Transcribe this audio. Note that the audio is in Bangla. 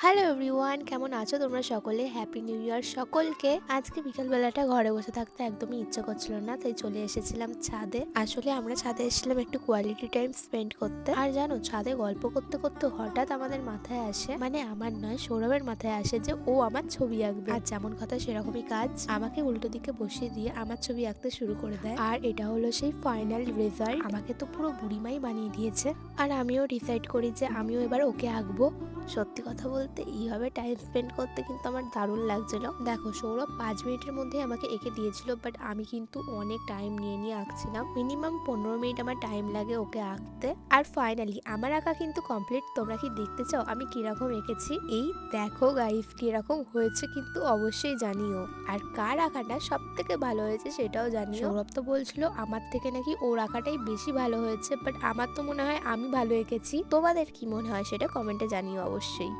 হ্যালো এভরিওয়ান, কেমন আছো তোমরা সকলে? হ্যাপি নিউ ইয়ার সকলকে। আজকে বিকালবেলাটা ঘরে বসে থাকতে একদমই ইচ্ছে করছিল না, তাই চলে এসেছিলাম ছাদে। আসলে আমরা ছাদে এসেছিলাম একটু কোয়ালিটি টাইম স্পেন্ড করতে। আর জানো, ছাদে গল্প করতে করতে হঠাৎ আমাদের মাথায় আসে, মানে আমার নয়, সৌরভের মাথায় আসে যে ও আমার ছবি আঁকবে। আর যেমন কথা সেরকমই কাজ, আমাকে উল্টো দিকে বসিয়ে দিয়ে আমার ছবি আঁকতে শুরু করে দেয়। আর এটা হলো সেই ফাইনাল রেজাল্ট। আমাকে তো পুরো বুড়িমাই বানিয়ে দিয়েছে। আর আমিও ডিসাইড করি যে আমিও এবার ওকে আঁকবো। সত্যি কথা বলতে এইভাবে টাইম স্পেন্ড করতে কিন্তু আমার দারুণ লাগছিল। দেখো, সৌরভ 5 মিনিটের মধ্যে আমাকে এঁকে দিয়েছিল, বাট আমি কিন্তু অনেক টাইম নিয়ে নিয়ে আঁকছিলাম। মিনিমাম 15 মিনিট আমার টাইম লাগে ওকে আঁকতে। আর ফাইনালি আমার আঁকা কিন্তু কমপ্লিট। তোমরা কি দেখতে চাও আমি কিরকম এঁকেছি? এই দেখো গাইস, কিরকম হয়েছে কিন্তু অবশ্যই জানিও। আর কার আঁকাটা সব থেকে ভালো হয়েছে সেটাও জানিও। সৌরভ তো বলছিল আমার থেকে নাকি ওর আঁকাটাই বেশি ভালো হয়েছে, বাট আমার তো মনে হয় আমি ভালো এঁকেছি। তোমাদের কি মনে হয় সেটা কমেন্টে জানিও অবশ্যই।